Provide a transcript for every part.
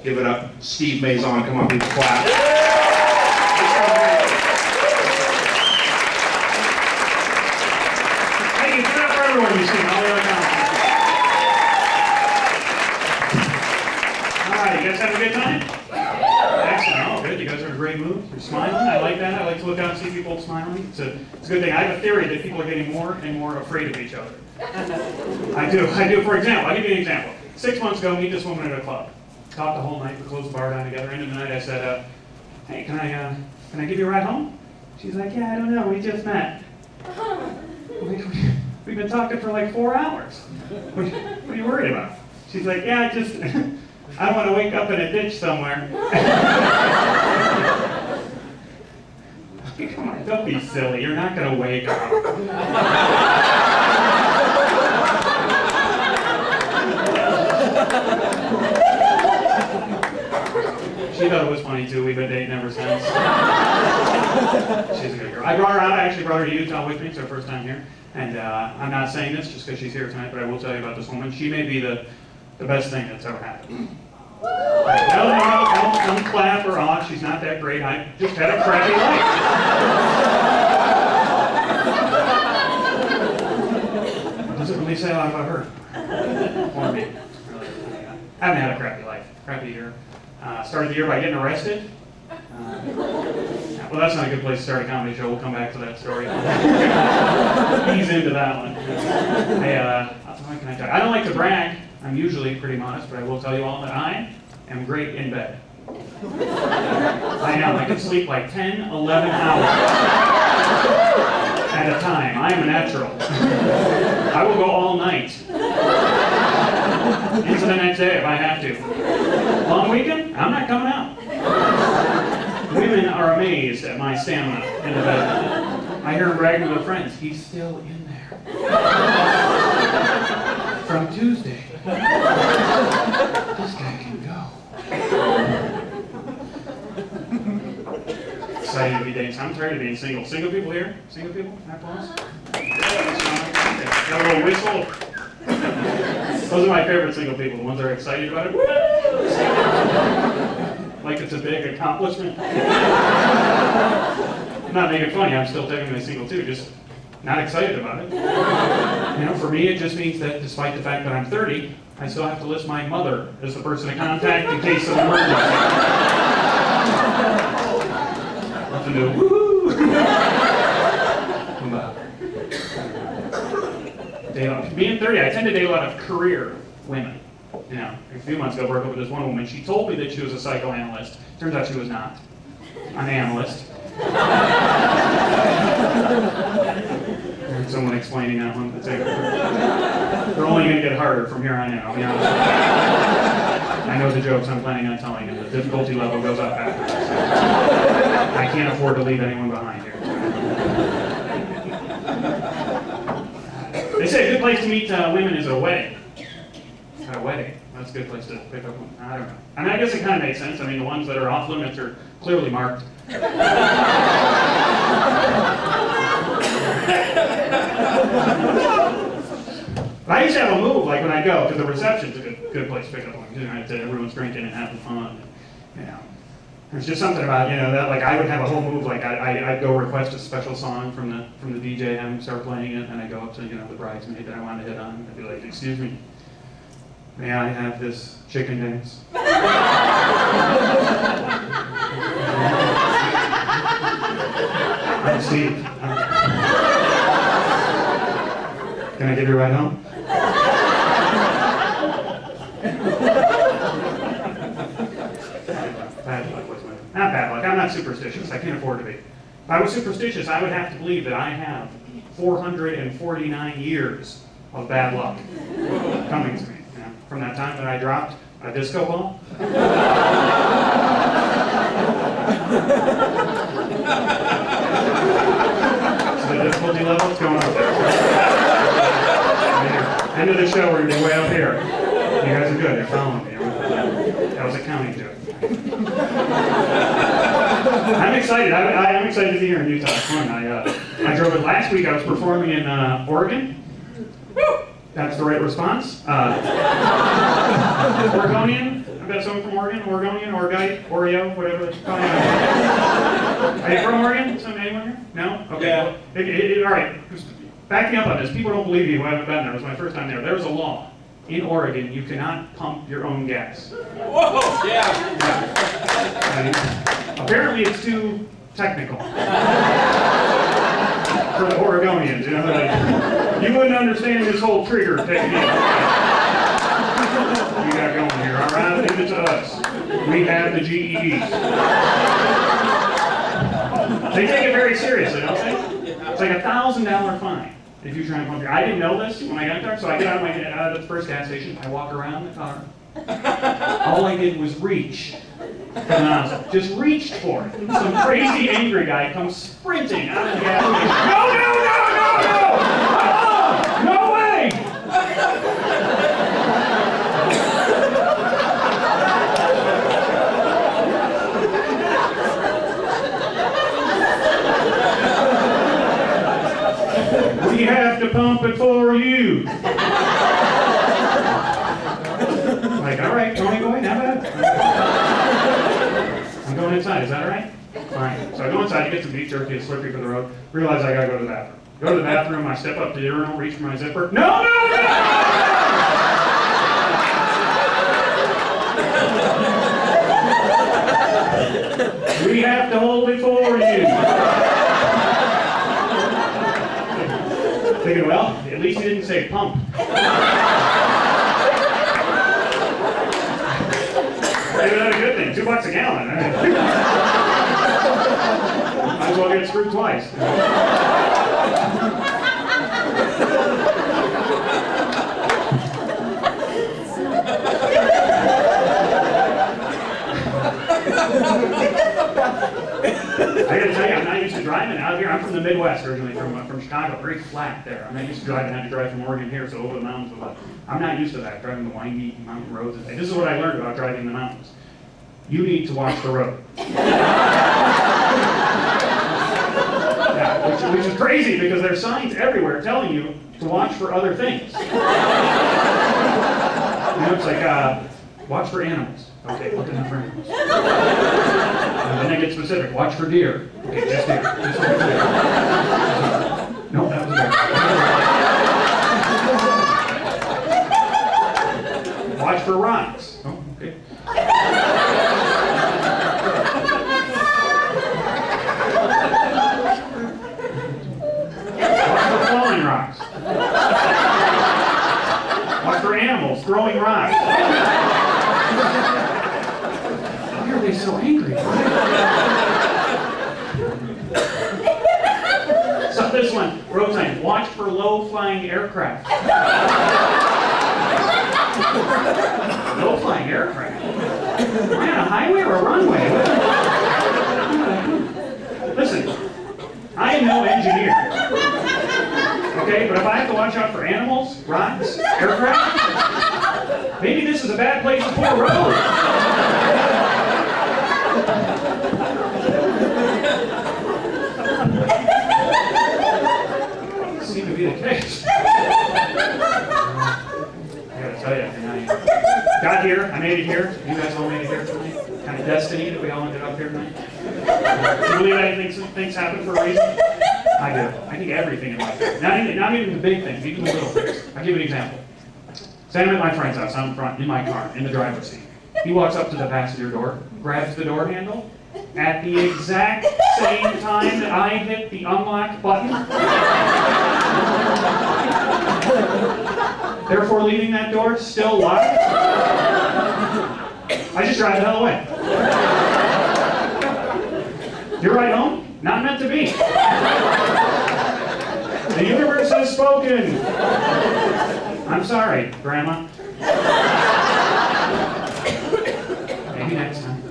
Give it up, Steve Mazan. Come on, people, clap. Hey, it's not for everyone you sing all the way down. All right, you guys having a good time? Excellent. Oh, good. You guys are in a great mood. You're smiling. I like that. I like to look out and see people smiling. It's a good thing. I have a theory that people are getting more and more afraid of each other. I do. For example, I'll give you an example. 6 months ago, meet this woman at a club. Talked the whole night. We closed the bar down together. End of the night, I said, "Hey, can I give you a ride home?" She's like, "Yeah, I don't know. We just met. We've been talking for like 4 hours. What are you worried about?" She's like, "Yeah, I don't want to wake up in a ditch somewhere." Come on, don't be silly. You're not going to wake up. She thought it was funny too. We've been dating ever since. She's a good girl. I brought her out. I actually brought her to Utah with me. It's her first time here. And I'm not saying this just because she's here tonight, but I will tell you about this woman. She may be the best thing that's ever happened. No, don't clap or awe. She's not that great. I just had a crappy life. Doesn't really say a lot about her. Or me. I haven't had a crappy life. Crappy year. Started the year by getting arrested. Well, that's not a good place to start a comedy show. We'll come back to that story. Ease into that one. Hey, what can I tell you? I don't like to brag. I'm usually pretty modest, but I will tell you all that I am great in bed. I am. I can sleep like 10, 11 hours at a time. I am a natural. I will go all night. Into the next day if I have to. Long weekend? I'm not coming out. Women are amazed at my stamina in the bed. I hear them bragging to their friends. He's still in there. From Tuesday. This guy can go. Excited to be dating. I'm tired of being single. Single people here? Single people? Applause? Got a little whistle. Those are my favorite single people, the ones that are excited about it. Like it's a big accomplishment. I'm not making fun of you, I'm still technically single too, just not excited about it. You know, for me it just means that despite the fact that I'm 30, I still have to list my mother as the person to contact in case of an emergency. Nothing to woohoo! Being 30, I tend to date a lot of career women. You know, a few months ago I broke up with this one woman. She told me that she was a psychoanalyst. Turns out she was not. An analyst. I heard someone explaining that one. They're only going to get harder from here on in, I'll be honest with you. I know the jokes I'm planning on telling, and the difficulty level goes up after this. I can't afford to leave anyone behind here. They say a good place to meet women is at a wedding. At a wedding. That's a good place to pick up one. I don't know. I mean, I guess it kind of makes sense. I mean, the ones that are off limits are clearly marked. But I used to have a move, like when I go, because the reception's a good place to pick up one. You know, everyone's drinking and having fun. You know, there's just something about, you know, that, like I would have a whole move, like I'd go request a special song from the DJ, have him start playing it, and I go up to, you know, the bridesmaid that I wanted to hit on. I'd be like, "Excuse me, may I have this chicken dance?" I'm Steve. Can I give you a ride home? Bad luck was not bad luck. I'm not superstitious. I can't afford to be. If I was superstitious, I would have to believe that I have 449 years of bad luck coming to me. You know, from that time that I dropped a disco ball. So the difficulty level is going up there. End of the show, we're going to be way up here. You guys are good. You're following me. That was a counting joke. I'm excited. I'm excited to be here in Utah. It's fun. I drove it last week. I was performing in Oregon. That's the right response. Oregonian. I've got someone from Oregon, Oregonian, Oregite, Oreo, whatever they call it. Are you from Oregon? Anyone here? No? Okay. Yeah. All right. Back me up on this. People don't believe you who haven't been there. It was my first time there. There was a law. In Oregon, you cannot pump your own gas. Whoa, yeah. Apparently, it's too technical for the Oregonians. You know, like, you wouldn't understand this whole trigger technique. We got going here, all right? Leave it to us. We have the GEDs. They take it very seriously, don't they? It's like a $1,000 fine if you try and pump your. I didn't know this when I got there, so I get out of the first gas station. I walk around the car. All I did was reach for the nozzle. Just reached for it. Some crazy angry guy comes sprinting out of the gas station. No, no, no, no, no! No way! We have to pump it for you. Like, all right, Tony boy, not bad. I'm going inside, is that all right? Fine. So I go inside to get some beef jerky, it's slippery for the road. Realize I gotta go to the bathroom. Go to the bathroom, I step up to the urinal, reach for my zipper. No, no, no! We have to hold it for you. Thinking, well, at least he didn't say pump. Maybe that's a good thing. $2 a gallon. Might as well get screwed twice. I gotta tell you, I'm not used to driving out here. I'm from the Midwest originally, from Chicago, very flat there. I'm not used to driving. I had to drive from Oregon here, so over the mountains. But I'm not used to that, driving the windy mountain roads. This is what I learned about driving in the mountains. You need to watch the road. Yeah, which is crazy because there's signs everywhere telling you to watch for other things. You know, it's like, watch for animals. Okay, look out for animals. And then they get specific. Watch for deer. Okay, just deer. Just deer. No, that was a bear. Watch for rocks. Oh, okay. Watch for falling rocks. Watch for animals throwing rocks. Why are they so angry? So this one, road sign. Watch for low-flying aircraft. Low-flying aircraft? Am I on a highway or a runway? Listen, I am no engineer. Okay, but if I have to watch out for animals, rocks, aircraft, maybe this is a bad place to pour a road. Seems to be the case. I gotta tell you, and I got here, I made it here. You guys all made it here tonight. Kind of destiny that we all ended up here tonight. Do you believe anything things happen for a reason? I do. I think everything in life. Not even the big things, even the little things. I'll give you an example. Say I'm at my friend's house, I'm in front, in my car, in the driver's seat. He walks up to the passenger door, grabs the door handle, at the exact same time that I hit the unlock button. Therefore leaving that door still locked. I just drive the hell away. Your ride home? Not meant to be. The universe has spoken. I'm sorry, Grandma. Maybe next time.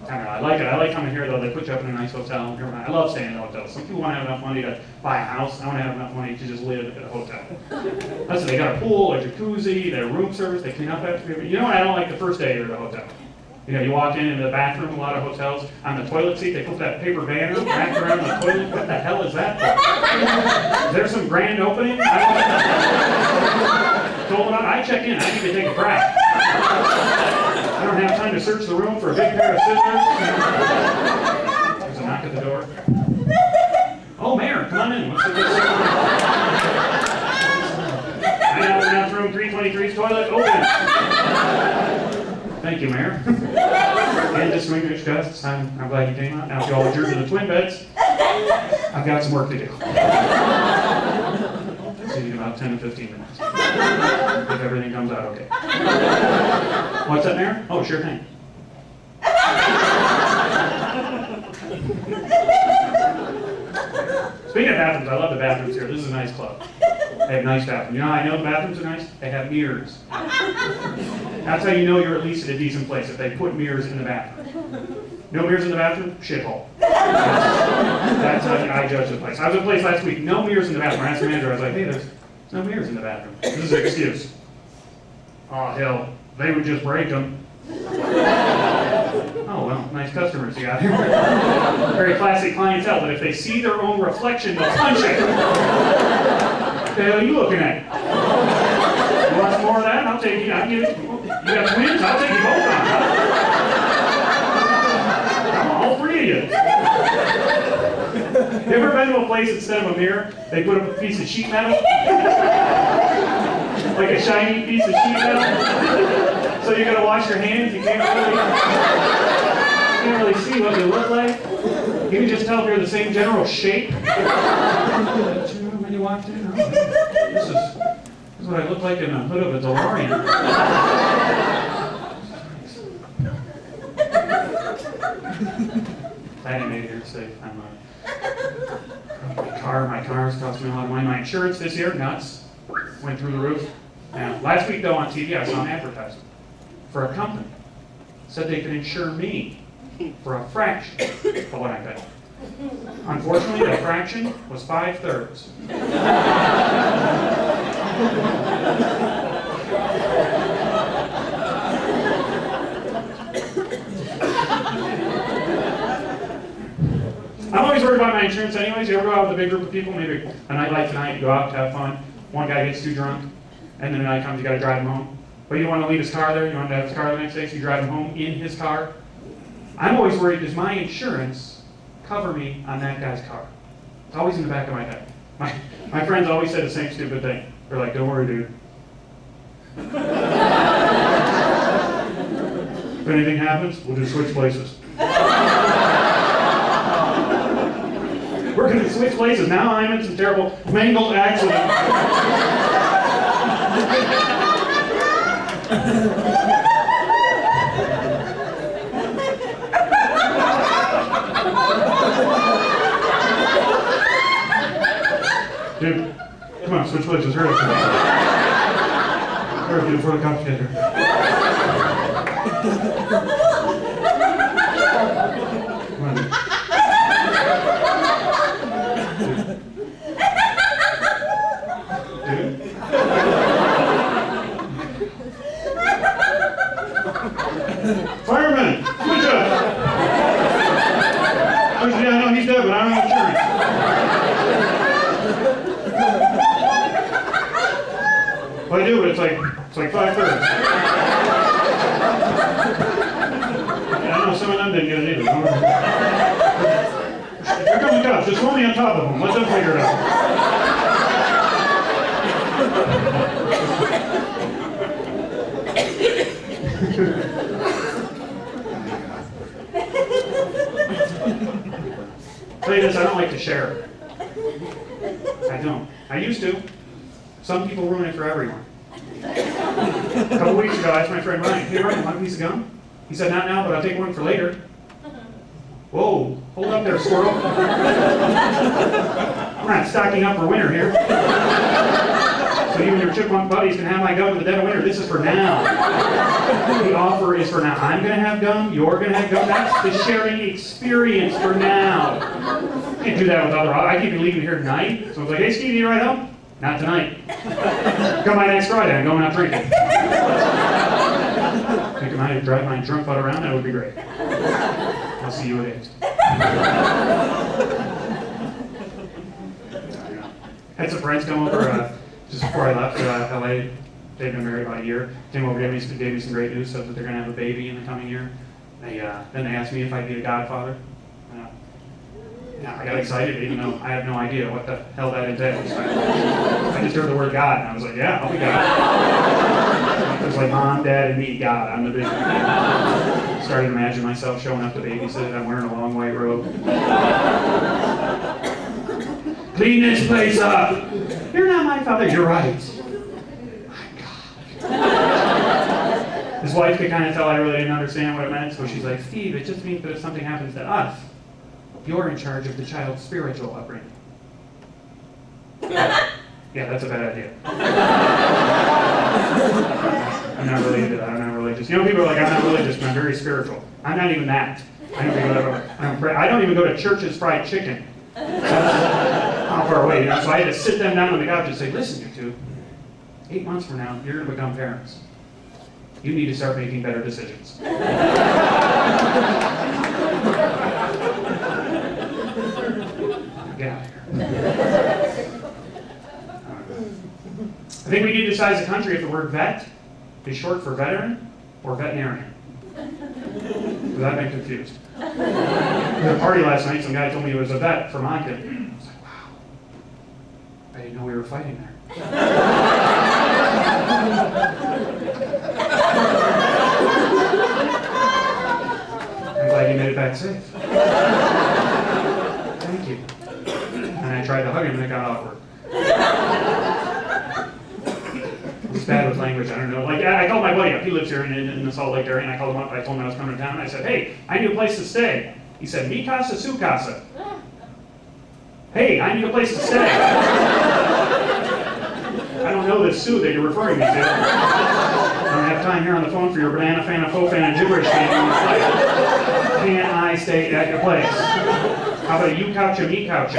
I don't know, I like it. I like coming here, though. They put you up in a nice hotel. I love staying in hotels. Some people want to have enough money to buy a house. I want to have enough money to just live at a hotel. Listen, they got a pool, a jacuzzi, their room service, they clean up after you. You know what I don't like the first day you're at a hotel? You know, you walk into the bathroom, a lot of hotels, on the toilet seat, they put that paper banner wrapped around the toilet. What the hell is that for? Is there some grand opening? I told them, I check in, I need to take a crap. I don't have time to search the room for a big pair of scissors. There's a knock at the door. Oh, Mayor, come on in. What's the I now announce room 323's toilet open. Thank you, Mayor. And distinguished guests, I'm glad you came out. Now, if you all adjourn to the twin beds, I've got some work to do. See you in about 10 to 15 minutes. If everything comes out okay. What's that, Mayor? Oh, sure thing. Speaking of bathrooms, I love the bathrooms here. This is a nice club. They have nice bathrooms. You know how I know the bathrooms are nice? They have mirrors. That's how you know you're at least at a decent place, if they put mirrors in the bathroom. No mirrors in the bathroom? Shithole. That's how I judge the place. I was at a place last week, no mirrors in the bathroom. I asked the manager, I was like, hey, there's no mirrors in the bathroom. This is an excuse. Oh, hell, they would just break them. Oh, well, nice customers you got here. Very classic clientele, but if they see their own reflection, they'll punch it. What the hell are you looking at? You want some more of that? I'll take you. I'll give it. You got twins? I'll take you both on. All three of you. You ever been to a place instead of a mirror, they put up a piece of sheet metal? Like a shiny piece of sheet metal? So you gotta wash your hands, you can't really see what they look like. You can just tell if you're the same general shape. When you walked in, this is what I look like in the hood of a DeLorean. Glad I made it here safe. My car's cost me a lot of money. My insurance this year, nuts, went through the roof. Now, last week though on TV I saw an advertisement for a company. Said they could insure me for a fraction of what I paid. Unfortunately, that fraction was 5/3. I'm always worried about my insurance anyways. You ever go out with a big group of people, maybe a night like tonight, you go out to have fun. One guy gets too drunk, and then the night comes, you gotta drive him home. But you don't want to leave his car there, you want to have his car the next day, so you drive him home in his car. I'm always worried, does my insurance cover me on that guy's car? It's always in the back of my head. My friends always say the same stupid thing. They're like, don't worry, dude. If anything happens, we'll just switch places. We're going to switch places. Now I'm in some terrible mangled accident. Dude, come on, switch places. Hurry up. Hurry up before the cops get here. Come on, dude. Fireman, switch up! Yeah, I know he's dead, but I don't have insurance. Well, I do, but it's like 5/3. Yeah, I know some of them didn't get it either. Here come the cops. Just throw me on top of them. Let them figure it out. Tell you this, I don't like to share. I don't. I used to. Some people ruin it for everyone. A couple weeks ago, I asked my friend Ryan, hey Ryan, want a piece of gum? He said, not now, but I'll take one for later. Whoa, hold up there, squirrel. I'm not stocking up for winter here. So you and your chipmunk buddies can have my gum in the dead of winter. This is for now. The offer is for now. I'm going to have gum. You're going to have gum. That's the sharing experience for now. Can't do that with other. I keep you leaving here tonight. So it's like, hey, Steve, you ride home? Not tonight. Come by next Friday. I'm going out drinking. Take a night to drive my drunk butt around. That would be great. I'll see you at 8. Had some friends come over just before I left LA. they've been married about a year. Came over, gave me some great news, said that they're going to have a baby in the coming year. Then they asked me if I'd be a godfather. I got excited, even though I had no idea what the hell that entails. I just heard the word God, and I was like, yeah, I'll be God. It was like Mom, Dad, and me, God. I'm the big one. Started to imagine myself showing up to babysit. I'm wearing a long white robe. Clean this place up. You're not my father. You're right. My God. His wife could kind of tell I really didn't understand what it meant, so she's like, Steve, it just means that if something happens to us, you're in charge of the child's spiritual upbringing. Yeah, that's a bad idea. I'm not related to that. I'm not religious. You know, people are like, I'm not religious, but I'm very spiritual. I'm not even that. I don't even go to church's fried chicken. How far away, you know? So I had to sit them down on the couch and say, listen, you two, 8 months from now, you're going to become parents. You need to start making better decisions. Get out of here. I think we need to decide as a country if the word vet is short for veteran or veterinarian. Because I've been confused. We had a party last night, some guy told me he was a vet from Ogden. I was like, wow, I didn't know we were fighting there. I'm glad you made it back safe. Thank you. And I tried to hug him and it got awkward. It's bad with language, I don't know. Like, I called my buddy up, he lives here in the Salt Lake area, and I called him up, I told him I was coming to town, and I said, hey, I need a place to stay. He said, mi casa, su casa. Hey, I need a place to stay. I don't know this Sue that you're referring me to. I don't have time here on the phone for your banana, fana, fo, fana, gibberish. Can I stay at your place? How about a you couch, a me couch?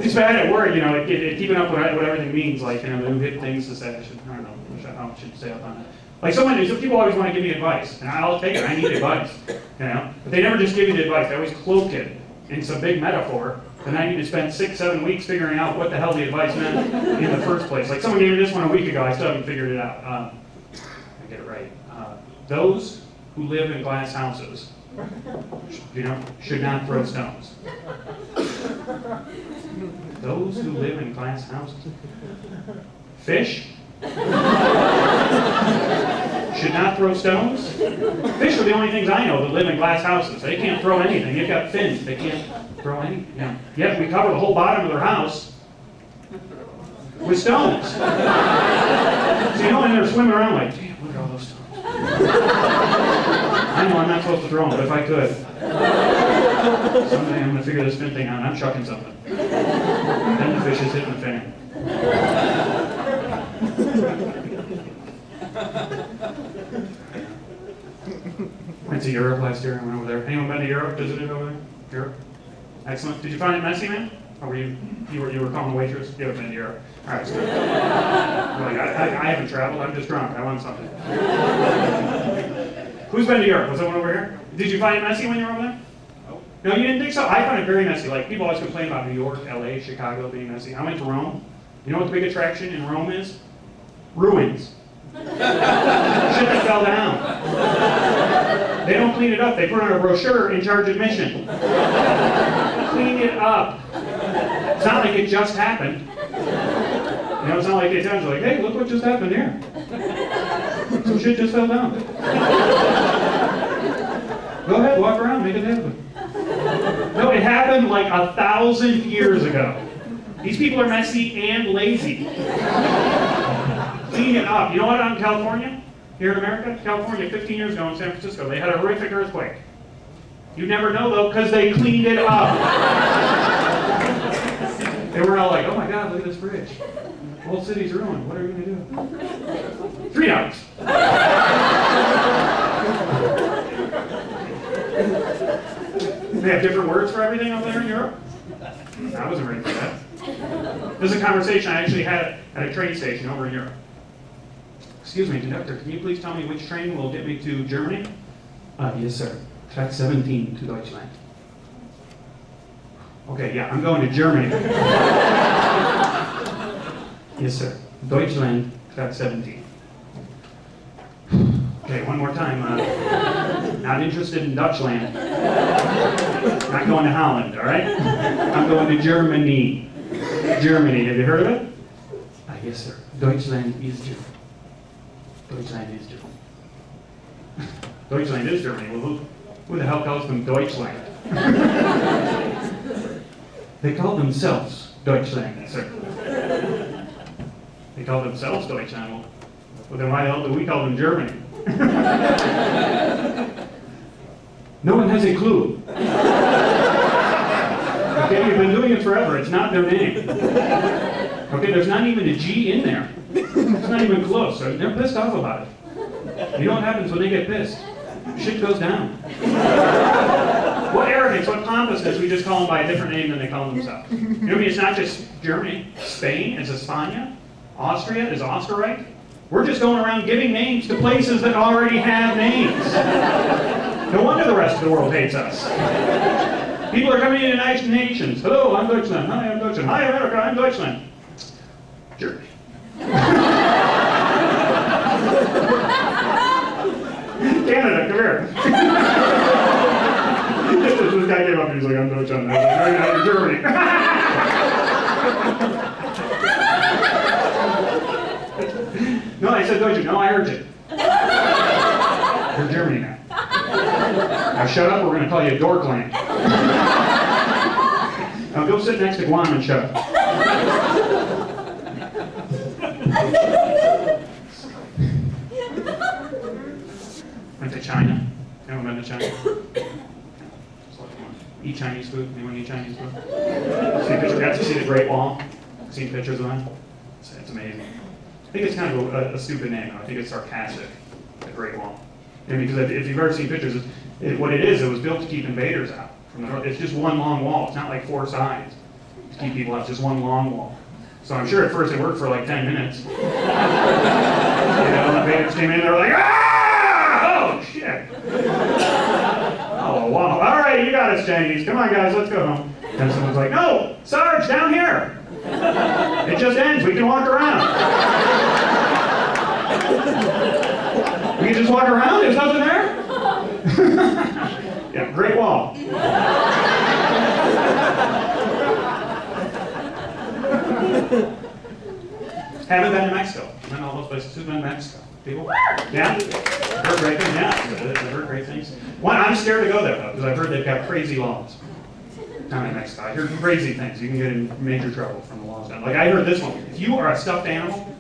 It's bad at work, you know, keeping up with what everything means, like, you know, the new hip things to say. I don't know, how much should say up on that. Like, people always want to give me advice, and I'll take it, I need advice, you know? But they never just give me the advice, they always cloak it in some big metaphor, and I need to spend 6-7 weeks figuring out what the hell the advice meant in the first place. Like, someone gave me this one a week ago, I still haven't figured it out. I get it right. Those who live in glass houses, you know, should not throw stones. Those who live in glass houses. Fish should not throw stones. Fish are the only things I know that live in glass houses. They can't throw anything. They've got fins. They can't throw anything. Yeah. Yet we cover the whole bottom of their house with stones. So you know, and they're swimming around like, damn, look at all those stones. I know I'm not supposed to throw them, but if I could, someday I'm going to figure this fin thing out and I'm chucking something. Then the fish is hitting the fin. Went to Europe last year. I went over there. Anyone been to Europe? Visited over there? Europe? Excellent. Did you find it messy, man? Or were you calling the waitress? You haven't been to Europe. All right, so like, I haven't traveled. I'm just drunk. I want something. Who's been to Europe? Was someone over here? Did you find it messy when you were over there? No, you didn't think so? I found it very messy. Like, people always complain about New York, LA, Chicago being messy. I went to Rome. You know what the big attraction in Rome is? Ruins. Shit that fell down. They don't clean it up. They put on a brochure in charge admission. Clean it up. It's not like it just happened. You know, it's not like they tell you, like, hey, look what just happened here. Some shit just fell down. Go ahead, walk around, make it happen. No, it happened like 1,000 years ago. These people are messy and lazy. Clean it up. You know what, out in California, here in America, California, 15 years ago in San Francisco, they had a horrific earthquake. You never know, though, because they cleaned it up. They were all like, oh my God, look at this bridge. The whole city's ruined. What are we going to do? $3. They have different words for everything up there in Europe? I wasn't ready for that. This is a conversation I actually had at a train station over in Europe. Excuse me, conductor, can you please tell me which train will get me to Germany? Yes, sir. Track 17 to Deutschland. Okay, yeah, I'm going to Germany. Yes, sir. Deutschland, Track 17. Okay, one more time. Not interested in Dutchland. Not going to Holland, all right? I'm going to Germany. Germany, have you heard of it? Yes, sir. Deutschland is Germany. Deutschland is Germany. Deutschland is Germany. Well, who the hell calls them Deutschland? They call themselves Deutschland, sir. They call themselves Deutschland. Well, then why the hell do we call them Germany? No one has a clue. Okay, you've been doing it forever. It's not their name. Okay, there's not even a G in there. It's not even close. So they're pissed off about it. You know what happens when they get pissed? Shit goes down. What arrogance, what pompousness, we just call them by a different name than they call themselves. You know what I mean? It's not just Germany. Spain is España. Austria is Österreich. We're just going around giving names to places that already have names. No wonder the rest of the world hates us. People are coming in the United Nations. Hello, I'm Deutschland. Hi, I'm Deutschland. Hi, America, I'm Deutschland. Germany. Canada, come here. This guy came up and he's like, I'm Deutschland. I was like, no, you're Germany. No, I said Deutschland. No, I heard you. You're Germany now. Now shut up, we're going to call you Dorkland. Now go sit next to Guam and shut up. Went to China. Anyone been to China? Eat Chinese food? Anyone eat Chinese food? Got to see the Great Wall? Seen pictures of that? It's amazing. I think it's kind of a stupid name. I think it's sarcastic, the Great Wall. And because if you've ever seen pictures, what it is, it was built to keep invaders out from the north. It's just one long wall. It's not like four sides to keep people out. It's just one long wall. So I'm sure at first it worked for like 10 minutes. You know, the invaders came in, they were like, ah! Oh, shit. Oh, wow. All right, you got us, Chinese. Come on, guys, let's go home. And someone's like, no, Sarge, down here. It just ends. We can walk around. We can just walk around? There's nothing there? Yeah, Great Wall. Haven't been to Mexico. Been to all those places. Who's been to Mexico? People? Yeah? Heard great things? Yeah, I've heard great things. One, I'm scared to go there, though, because I've heard they've got crazy laws down in Mexico. I heard crazy things. You can get in major trouble from the laws down. Like, I heard this one. If you are a stuffed animal,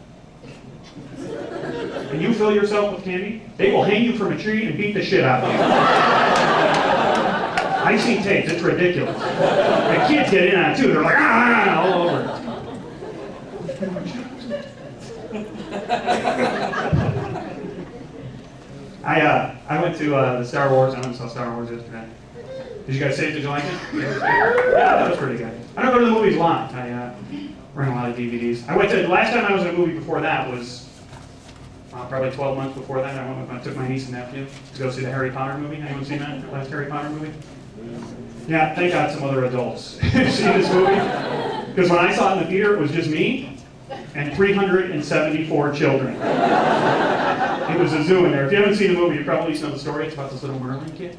and you fill yourself with candy, they will hang you from a tree and beat the shit out of you. I've seen tapes. It's ridiculous. The kids get in on it, too. They're like, ah, all over. I went to the Star Wars. I went and saw Star Wars yesterday. Did you guys see it? Did you like it? Yeah, that was pretty good. I don't go to the movies a lot. I rent a lot of DVDs. The last time I was in a movie before that was probably 12 months before that. I took my niece and nephew to go see the Harry Potter movie. Anyone seen that? The last Harry Potter movie? Yeah, thank God some other adults see this movie. Because when I saw it in the theater, it was just me and 374 children. It was a zoo in there. If you haven't seen the movie, you probably know the story. It's about this little Merlin kid.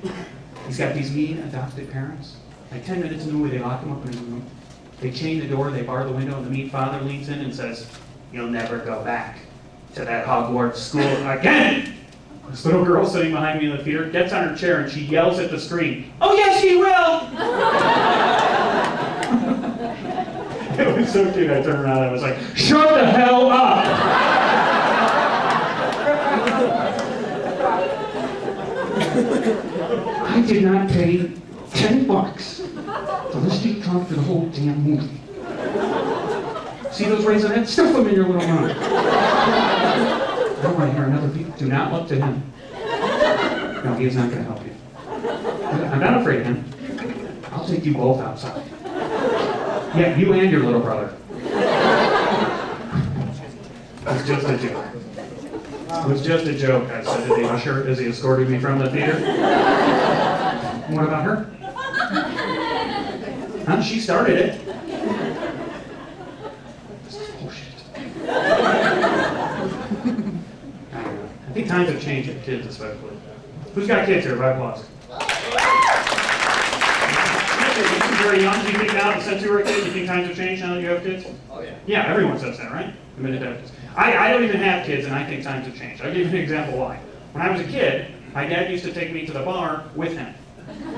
He's got these mean adopted parents. Like 10 minutes in the movie, they lock him up in his room. They chain the door, they bar the window, and the mean father leans in and says, "You'll never go back to that Hogwarts school again!" This little girl sitting behind me in the theater gets on her chair and she yells at the screen, "Oh yes, he will!" It was so cute. I turned around and I was like, "Shut the hell up!" I did not pay $10 to listen to you talk for the whole damn movie. See those raisinets? Stuff them in your little mouth. I don't want to hear another beat. Do not look to him. No, he is not going to help you. I'm not afraid of him. I'll take you both outside. Yeah, you and your little brother. It was just a joke. It was just a joke, I said to the usher as he escorted me from the theater. What about her? Huh? She started it. This is bullshit. think times have changed with kids especially. Who's got kids here? By applause. You're very young. Do you think now, since you were a kid, you think times have changed now that you have kids? Oh, yeah. Yeah, everyone says that, right? The minute they have kids. I don't even have kids, and I think times have changed. I'll give you an example why. When I was a kid, my dad used to take me to the bar with him. You can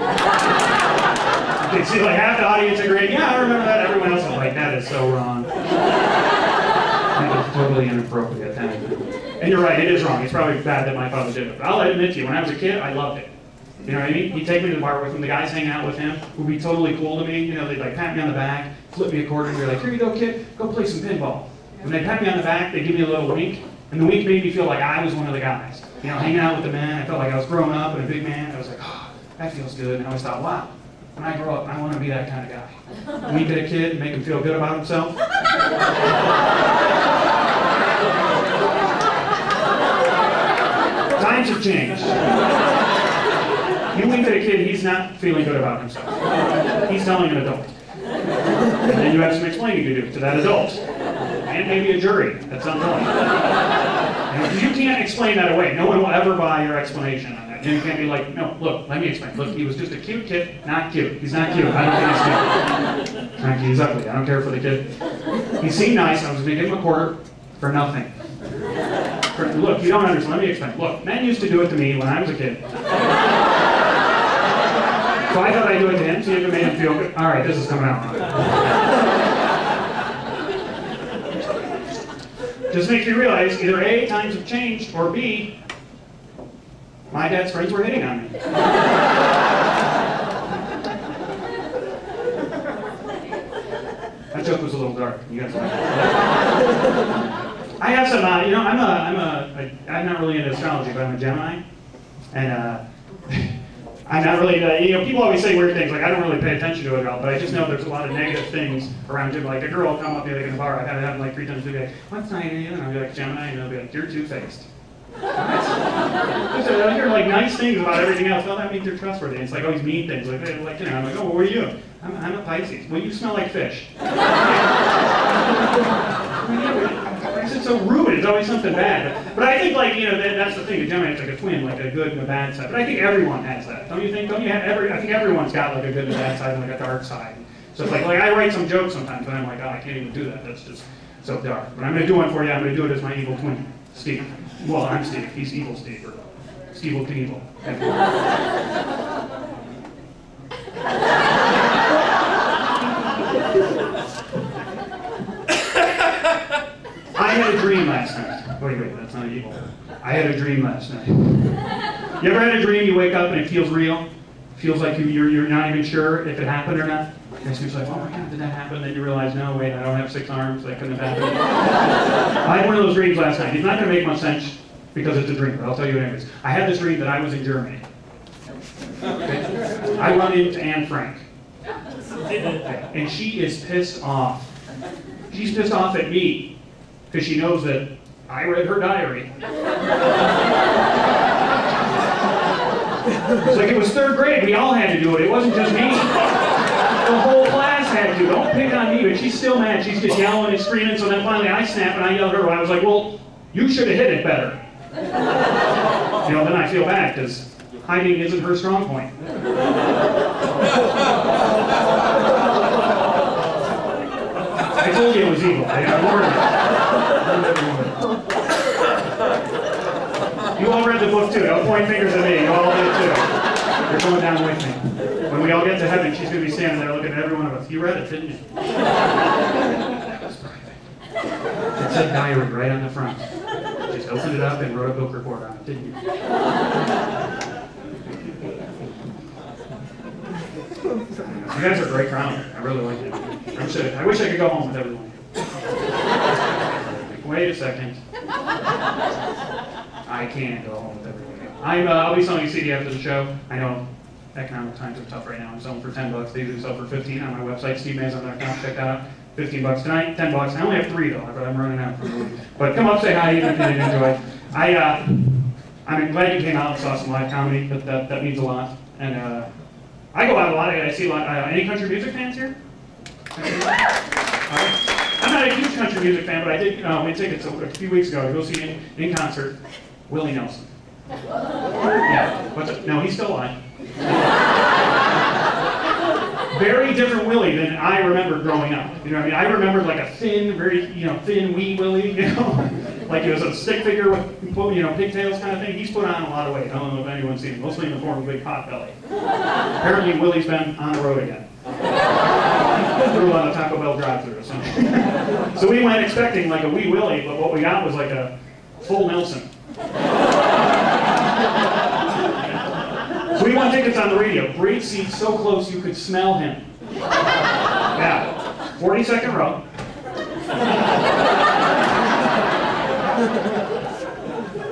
see like half the audience agreed, yeah, I remember that. Everyone else was like, that is so wrong. That was totally inappropriate. And you're right, it is wrong. It's probably bad that my father did it. But I'll admit to you, when I was a kid, I loved it. You know what I mean? He'd take me to the bar with him. The guys hanging out with him would be totally cool to me. You know, they'd like pat me on the back, flip me a quarter, and be like, here you go, kid, go play some pinball. When they pat me on the back, they give me a little wink, and the wink made me feel like I was one of the guys. You know, hanging out with the men, I felt like I was growing up and a big man. I was like, oh, that feels good. And I always thought, wow, when I grow up, I want to be that kind of guy. Wink at a kid and make him feel good about himself. Times have changed. You wink at a kid, he's not feeling good about himself. He's telling an adult. And then you have some explaining to do to that adult. And maybe a jury at some point. And you can't explain that away. No one will ever buy your explanation on that. You can't be like, no, look, let me explain. Look, he was just a cute kid. Not cute. He's not cute. I don't think he's cute. Not cute. He's ugly. I don't care for the kid. He seemed nice. I was going to give him a quarter for nothing. Look, you don't understand. Let me explain. Look, men used to do it to me when I was a kid. So I thought I'd do it to him, see if it made him feel good. All right, this is coming out wrong. Just makes me realize either A, times have changed, or B, my dad's friends were hitting on me. That joke was a little dark. You guys like it? I have some, you know, I'm not really into astrology, but I'm a Gemini, and I'm not really, you know, people always say weird things, like I don't really pay attention to it at all, but I just know there's a lot of negative things around Gemini. Like a girl will come up to me like in the bar, I've had it happen like 3 times a day, what sign are you? And I'll be like, Gemini, and they'll be like, you're two-faced. I hear like nice things about everything else. Oh, that means they're trustworthy. It's like always mean things. Like you know, I'm like, oh, well, what are you? I'm a Pisces. Well, you smell like fish. It's so rude. It's always something bad. But I think like, you know, that's the thing. A Gemini is like a twin, like a good and a bad side. But I think everyone has that. Don't you think? Don't you have I think everyone's got like a good and a bad side and like a dark side. So it's like I write some jokes sometimes, and I'm like, oh, I can't even do that. That's just so dark. But I'm going to do one for you. I'm going to do it as my evil twin, Steve. Well, I'm Steve. He's evil Steve, or Steve Knievel. I had a dream last night. Wait, that's not evil. I had a dream last night. You ever had a dream you wake up and it feels real? Feels like you're not even sure if it happened or not? And so you're like, oh my God, did that happen? Then you realize, no, wait, I don't have 6 arms. That couldn't have happened. I had one of those dreams last night. It's not going to make much sense because it's a dream, but I'll tell you it anyways. I had this dream that I was in Germany. Okay? I run into Anne Frank. Okay. And she is pissed off. She's pissed off at me because she knows that I read her diary. It's like it was 3rd grade. We all had to do it. It wasn't just me. The whole class had to. Don't pick on me, but she's still mad. She's just yelling and screaming. So then finally I snap and I yell at her. I was like, well, you should have hit it better. You know, then I feel bad because hiding isn't her strong point. I told you it was evil. I warned you. You all read the book too. Don't point fingers at me. You all did too. You're going down with me. When we all get to heaven, she's going to be standing there looking at every one of us. You read it, didn't you? That was private. It said diary right on the front. Just opened it up and wrote a book report on it, didn't you? You guys are a great crowd. I really like it. I wish I could go home with everyone. Wait a second. I can't go home with everyone. I'll be selling a CD after the show. I know economic times are tough right now. I'm selling for $10. They usually sell for $15 on my website, stevemazan.com. Check that out. $15 tonight, $10. I only have 3 though, but I'm running out for the week. But come up, say hi, even if you didn't enjoy it. I'm glad you came out and saw some live comedy. That means a lot. And I go out a lot. I see a lot. Any country music fans here? I'm not a huge country music fan, but I did win tickets a few weeks ago to go see in concert. Willie Nelson. Yeah, no, he's still alive. Very different Willie than I remembered growing up. You know what I mean? I remembered like a thin, very, thin, wee Willie, like he was a stick figure with, pigtails kind of thing. He's put on a lot of weight. I don't know if anyone's seen him, mostly in the form of a big pot belly. Apparently Willie's been on the road again. Threw on a Taco Bell drive-thru or something. So we went expecting like a wee Willie, but what we got was like a full Nelson. So we won tickets on the radio. Great seats, so close you could smell him. Yeah, 42nd row.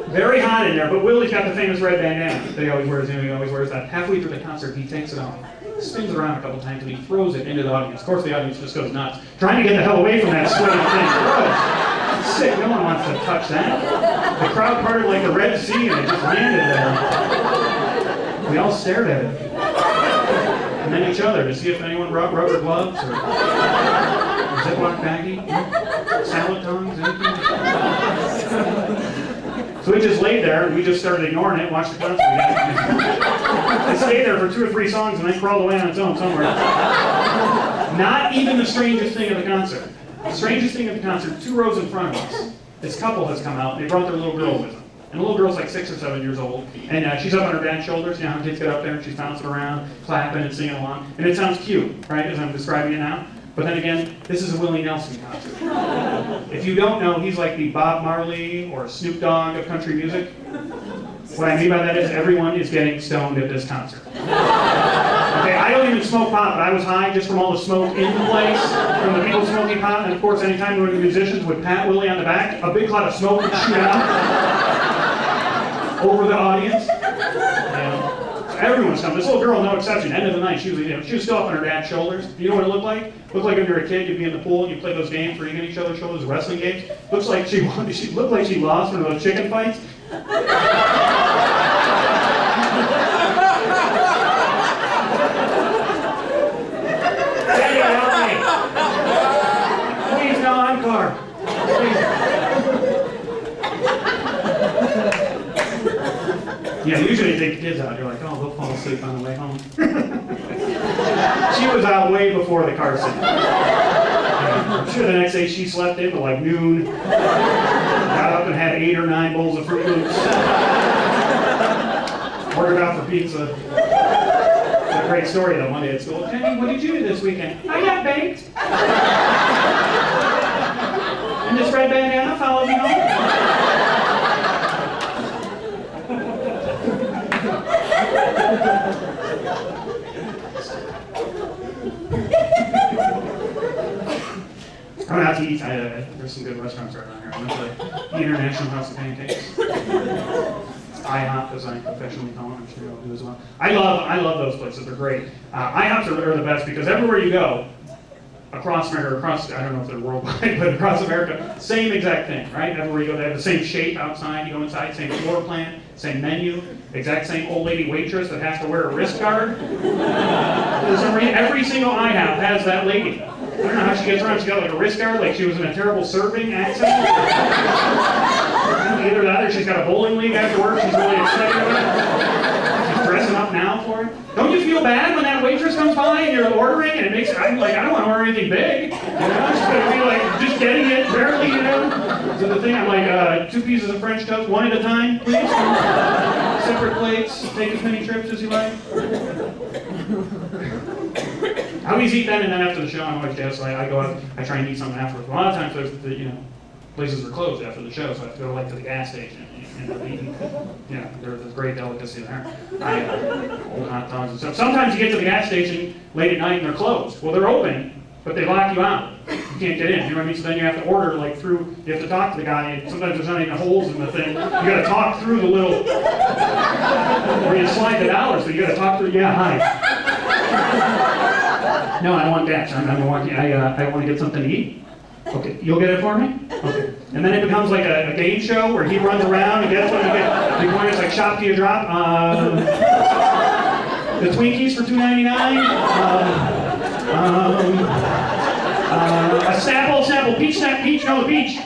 Very hot in there, but Willie's got the famous red bandana that he always wears. He always wears that. Halfway through the concert, he takes it off, spins around a couple times, and he throws it into the audience. Of course, the audience just goes nuts, trying to get the hell away from that sweaty thing. Gross. Sick. No one wants to touch that. The crowd parted like the Red Sea, and it just landed there. We all stared at it, and then each other to see if anyone brought rubber gloves or a Ziploc baggie, salad tongs, anything. So we just laid there, and we just started ignoring it, watched the concert. It stayed there for 2 or 3 songs, and then crawled away on its own somewhere. Not even the strangest thing of the concert. The strangest thing of the concert, 2 rows in front of us, this couple has come out, and they brought their little girl with them. And the little girl's like 6 or 7 years old, and she's up on her dad's shoulders. You know how kids get up there and she's bouncing around, clapping and singing along. And it sounds cute, right, as I'm describing it now. But then again, this is a Willie Nelson concert. If you don't know, he's like the Bob Marley or Snoop Dogg of country music. What I mean by that is everyone is getting stoned at this concert. Okay, I don't even smoke pot, but I was high just from all the smoke in the place, from the people smoking pot. And of course, anytime one of the musicians would pat Willie on the back, a big cloud of smoke would shoot out over the audience. So everyone's coming. This little girl, no exception. End of the night, she was still up on her dad's shoulders. You know what it looked like? It looked like when you were a kid, you'd be in the pool and you play those games where you get each other's shoulders, wrestling games. Looks like she looked like she lost one of those chicken fights. Please, no encore. Please. Yeah, usually you take the kids out. You're like, oh, they'll fall asleep on the way home. She was out way before the car scene. I'm sure the next day she slept in till like noon. Got up and had 8 or 9 bowls of Fruit Loops. Ordered out for pizza. It's a great story though. One day at school, Jenny, what did you do this weekend? I got baked. And this red bandana followed me home. I went out to eat. There's some good restaurants right around here. I went to the International House of Pancakes. IHOP, as I professionally call it. I'm sure you'll do as well. I love those places. They're great. IHOPs are the best because everywhere you go, across America, I don't know if they're worldwide, but across America, same exact thing, right? Everywhere you go, they have the same shape outside. You go inside, same floor plan, same menu, exact same old lady waitress that has to wear a wrist guard. For some reason, every single IHOP has that lady. I don't know how she gets around. She got like a wrist guard, like she was in a terrible serving accent. Either that or she's got a bowling league after work. She's really excited about it. She's dressing up now for it. Don't you feel bad when that waitress comes by and you're ordering and it makes it, I'm like, I don't want to order anything big. You know, I'm just going to be like, just getting it barely, you know. So the thing, I'm like, 2 pieces of French toast, 1 at a time, please. Separate plates, take as many trips as you like. I always eat then and then after the show. I'm always dead, so I go out, I try and eat something afterwards. A lot of times places are closed after the show, so I have to go to the gas station and eat. Yeah, there's a great delicacy there. Old hot dogs and stuff. Sometimes you get to the gas station late at night and they're closed. Well, they're open, but they lock you out. You can't get in. You know what I mean? So then you have to order you have to talk to the guy, and sometimes there's not even holes in the thing. You got to talk through the little where you slide the dollars. So you got to talk through. Yeah, hi. No, I don't want that. I want to get something to eat. Okay, you'll get it for me? Okay. And then it becomes like a game show where he runs around and gets what you get. The point is like, shop, do you drop? The Twinkies for $2.99? A Snapple, peach, no, peach.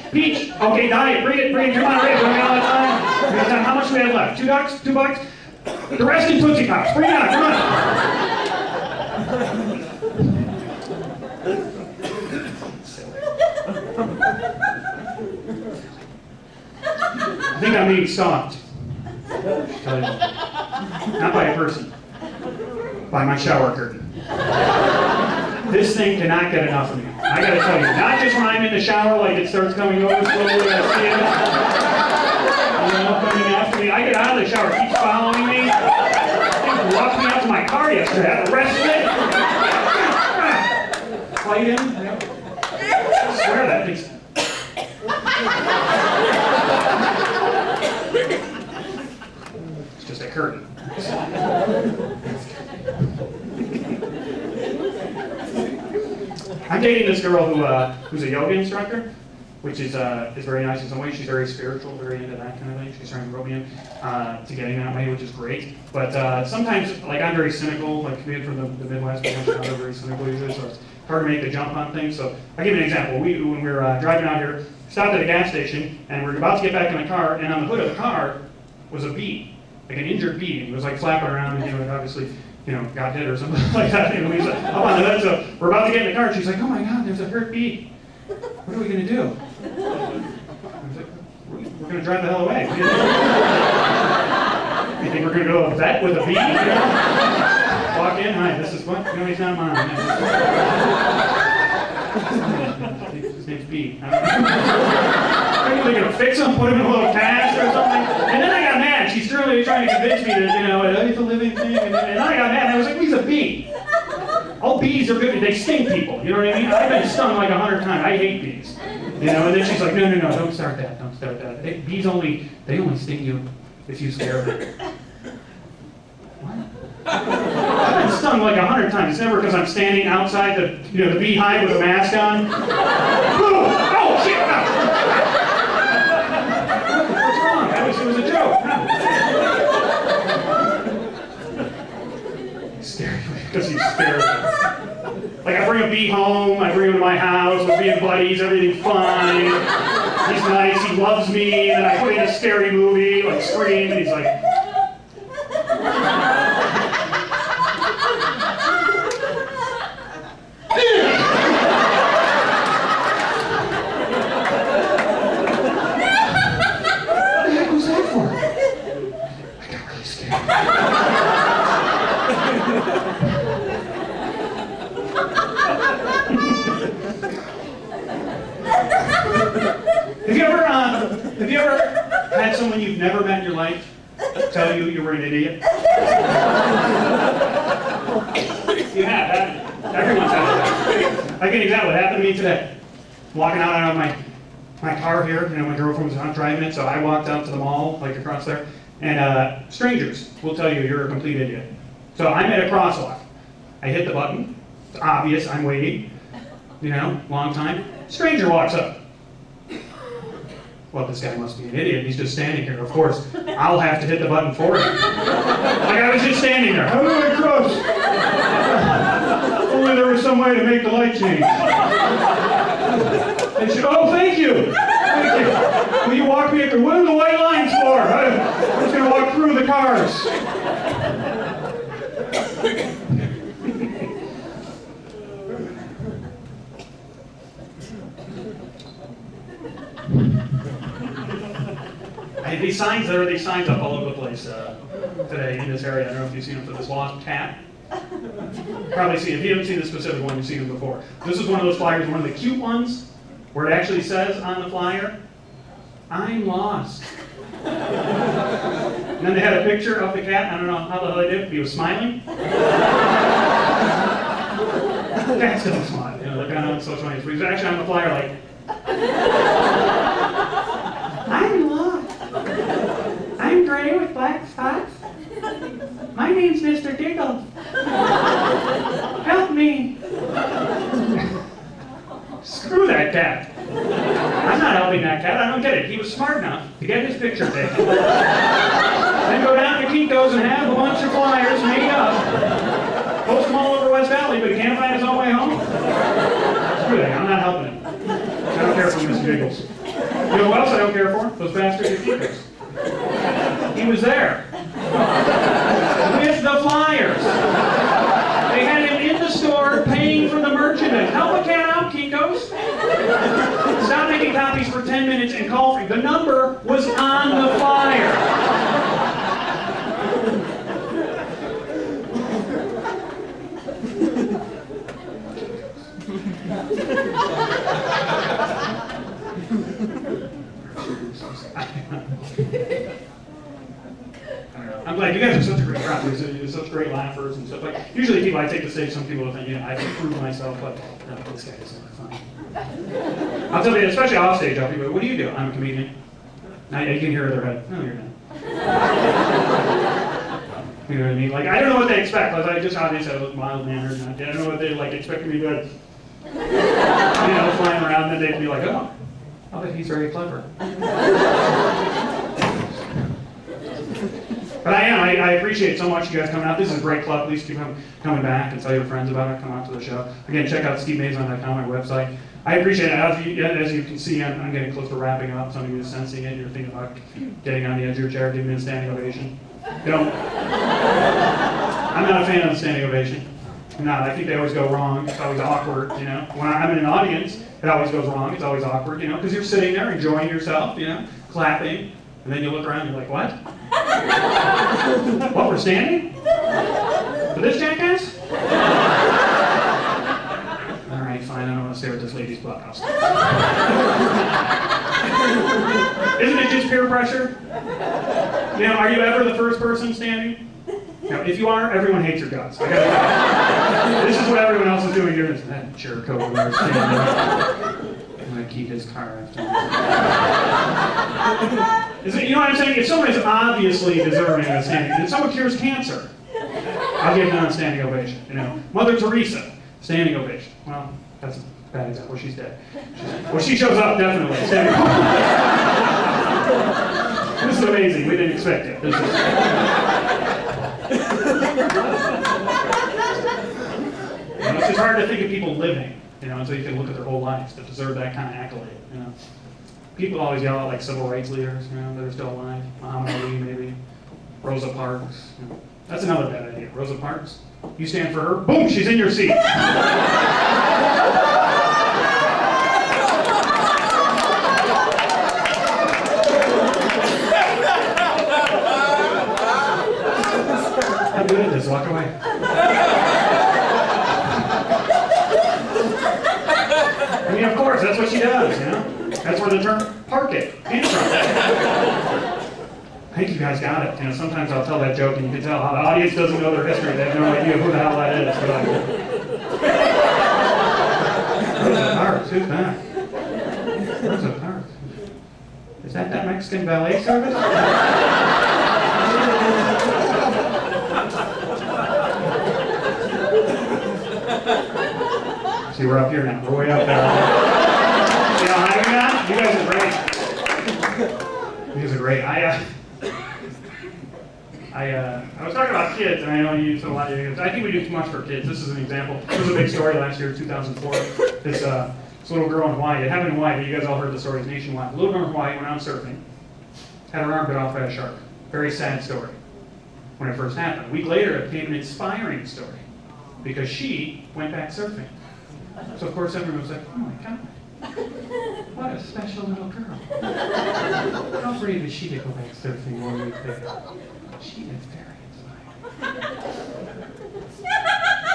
Okay, diet, bring it, come on, Ray, bring it all the time. How much do we have left? $2? $2? The rest in Tootsie Pops, bring it on, come on. I think I'm being stalked. Not by a person, by my shower curtain. This thing cannot get enough of me. I gotta tell you, not just when I'm in the shower, like it starts coming over slowly, I see it. You know, coming after me. I get out of the shower, it keeps following me. It walked me out to my car yesterday, I had to wrestle it. Fight him. I swear that thing's... It's just a curtain. I'm dating this girl who's a yoga instructor, which is very nice in some ways. She's very spiritual, very into that kind of thing. She's trying to rope me in to getting that way, which is great. But sometimes, like, I'm very cynical, like being from the Midwest, I'm very cynical usually, so it's hard to make the jump on things. So I'll give you an example. When we were driving out here, stopped at a gas station, and we were about to get back in the car, and on the hood of the car was a bee, like an injured bee. It was like flapping around, and it obviously, got hit or something like that. And we was up on the hood, so we're about to get in the car, and she's like, "Oh my God, there's a hurt bee. What are we gonna do?" I was like, "We're gonna drive the hell away. You think we're gonna go to a vet with a bee? Walk in, hi, this is what? No, he's not mine. His name's B. I don't know. They're gonna fix him, put him in a little cast or something. And then I got mad. She's really trying to convince me that, it's a living thing. And then I got mad. And I was like, he's a bee. All bees are good. They sting people. You know what I mean? I've been stung like 100 times. I hate bees. And then she's like, no, don't start that. Don't start that. Bees only sting you if you scare them. What? I've been stung like 100 times. It's never because I'm standing outside the beehive with a mask on. Boom! Oh shit! What's wrong? It was a joke. He's staring because he's scared. Like, I bring a bee home, I bring him to my house, we're being buddies, everything's fine. He's nice, he loves me, and then I put in a scary movie, like Scream, and he's like... What the heck was that for? I got really scared. Have you ever had someone you've never met in your life tell you you were an idiot? You have, haven't you? Everyone's had that. I can example what happened to me today. Walking out of my car here, my girlfriend was not driving it, so I walked out to the mall, like across there, and strangers will tell you you're a complete idiot. So I'm at a crosswalk. I hit the button. It's obvious, I'm waiting. Long time. Stranger walks up. Well, this guy must be an idiot. He's just standing here. Of course, I'll have to hit the button for him. Like I was just standing there. How do I cross? Only there was some way to make the light change. And she, oh, thank you. Thank you. Will you walk me through? What are the white lines for? I'm just going to walk through the cars. These signs up all over the place today in this area. I don't know if you've seen them for this lost cat. Probably seen. If you haven't seen the specific one, you've seen them before. This is one of those flyers, one of the cute ones, where it actually says on the flyer, "I'm lost." And then they had a picture of the cat. I don't know how the hell they did. He was smiling. The cat's still smiling. They're kind of so funny. But he was actually on the flyer like, "I'm lost. I'm gray with black spots. My name's Mr. Diggle. Help me." Screw that cat. I'm not helping that cat. I don't get it. He was smart enough to get his picture taken. Then go down to Kinko's and have a bunch of flyers made up. Post them all over West Valley, but he can't find his own way home. Screw that. I'm not helping him. for Miss Jiggles. You know what else I don't care for? Those bastard Yakitas. He was there. With the flyers. They had him in the store paying for the merchandise. Help a cat out, Kinkos. Stop making copies for 10 minutes and call for me. The number was on the flyer. I'm glad you guys are such a great crowd. You're such great laughers and stuff. Like usually, people I take the stage, some people will think, I've improved myself, but no, this guy is not funny. I'll tell you, especially off stage, I'll be like, what do you do? I'm a comedian. Now you can hear their head. No, you're not. You know what I mean? Like I don't know what they expect. Like I just obviously I look mild mannered, and I don't know what they like expect me to do. Flying around, and they'd be like, oh, I bet he's very clever. But I appreciate so much you guys coming out. This is a great club. Please keep coming back and tell your friends about it. Come out to the show. Again, check out SteveMazan.com, my website. I appreciate it. As you can see, I'm getting close to wrapping up. Some of you are sensing it. You're thinking about getting on the edge of your chair, giving me a standing ovation. I'm not a fan of the standing ovation. I'm not. I think they always go wrong. It's always awkward, When I'm in an audience, it always goes wrong. It's always awkward, because you're sitting there enjoying yourself, clapping, and then you look around and you're like, what? What, we're standing? For this jackass? All right, fine, I don't want to stare at this lady's butthouse. Isn't it just peer pressure? Are you ever the first person standing? If you are, everyone hates your guts. This is what everyone else is doing. You're just that jerk over there standing. I'm going to keep his car after me. You know what I'm saying? If someone is obviously deserving of a standing, if someone cures cancer, I'll give them a standing ovation. Mother Teresa, standing ovation. Well, that's a bad example. She's dead. Well, she shows up definitely. Standing ovation. This is amazing. We didn't expect it. It's just hard to think of people living, until you can look at their whole lives that deserve that kind of accolade. People always yell out like civil rights leaders, that are still alive. Muhammad Ali, maybe. Rosa Parks. That's another bad idea. Rosa Parks. You stand for her, boom, she's in your seat. I'm good at this, walk away. Of course, that's what she does, That's where the term park it came from. I think you guys got it. Sometimes I'll tell that joke and you can tell how the audience doesn't know their history. They have no idea who the hell that is. Rosa Parks, who's that? Rosa Parks. Is that Mexican ballet service? See, we're up here now. We're way up there. See how high we got? You guys are great. You guys are great. I was talking about kids, and I know you use a lot of you. I think we do too much for kids. This is an example. This was a big story last year, 2004. This little girl in Hawaii. It happened in Hawaii, but you guys all heard the story. It's nationwide. A little girl in Hawaii went out surfing, had her arm bit off by a shark. Very sad story when it first happened. A week later, it became an inspiring story because she went back surfing. So of course everyone was like, oh my God, what a special little girl. How brave is she to go back surfing 1 week later? She is very inspiring.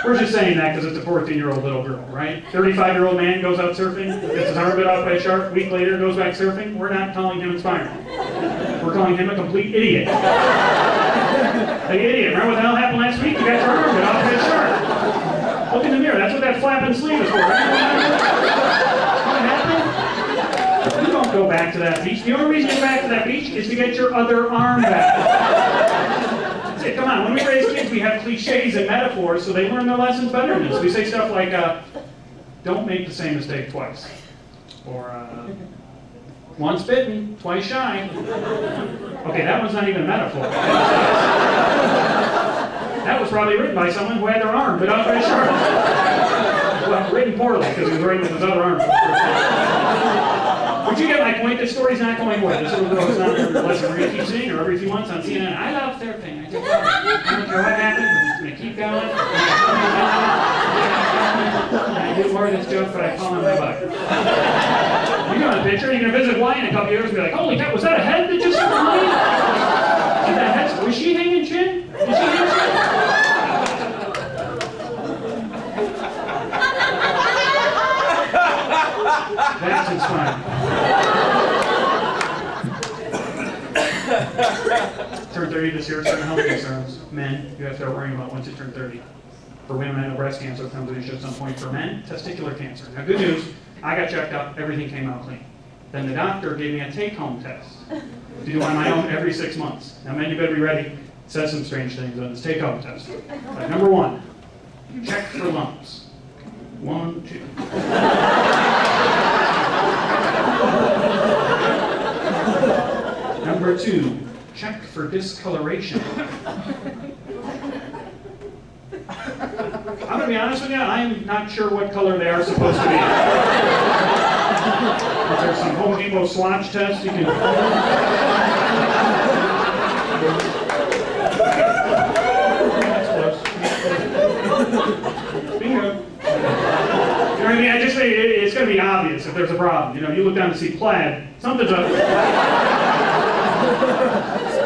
We're just saying that because it's a 14-year-old little girl, right? 35-year-old man goes out surfing, gets his arm bit off by a shark, a week later goes back surfing. We're not calling him inspiring. We're calling him a complete idiot. Like idiot, remember what the hell happened last week? You got your arm bit off by a shark. Look in the mirror, that's what that flapping sleeve is for. What happened? You don't go back to that beach. The only reason you go back to that beach is to get your other arm back. That's it, come on. When we raise kids, we have cliches and metaphors so they learn their lessons better than this. We say stuff like, don't make the same mistake twice. Or, once bitten, twice shy. Okay, that one's not even a metaphor. That was probably written by someone who had their arm bit off by a shark. Well, written poorly, because he was writing with his other arm for the first time. Would you get my point? This story's not going away. This little girl is not going to listen. We're going to keep seeing her every few months on CNN. I love surfing. I don't care what happens. I'm just going to keep going. I do more of this joke, but I call him my butt. You know the picture. You're going to visit Hawaii in a couple years and be like, holy cow, was that a head that just hung? Was she hanging chin? Was she hanging chin? That's inspiring. Turn 30 this year, certain health concerns. Men, you have to start worrying about once you turn 30. For women, I know breast cancer comes an issue at some point. For men, testicular cancer. Now, good news, I got checked up, everything came out clean. Then the doctor gave me a take-home test to do on my own every 6 months. Now, men, you better be ready. It says some strange things on this take-home test. Like, number 1, check for lumps. 1, 2. Number 2, check for discoloration. I'm going to be honest with you, I'm not sure what color they are supposed to be. Is there some Home Depot swatch test you can... That's close. Bingo. You know what I mean? I just say it's going to be obvious if there's a problem. You know, you look down to see plaid, something's up.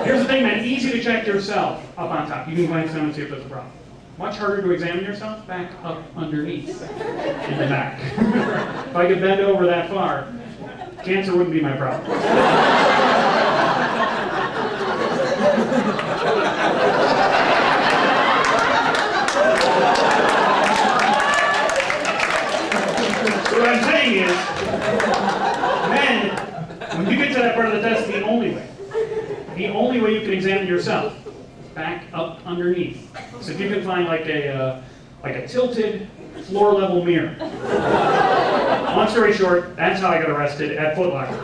Here's the thing, man, easy to check yourself up on top. You can glance down and see if there's a problem. Much harder to examine yourself back up underneath in the back. If I could bend over that far, cancer wouldn't be my problem. So what I'm saying is, men, when you get to that part of the test, the only way you can examine yourself is back up underneath. So if you can find like a tilted floor level mirror. Long story short, that's how I got arrested at Foot Locker.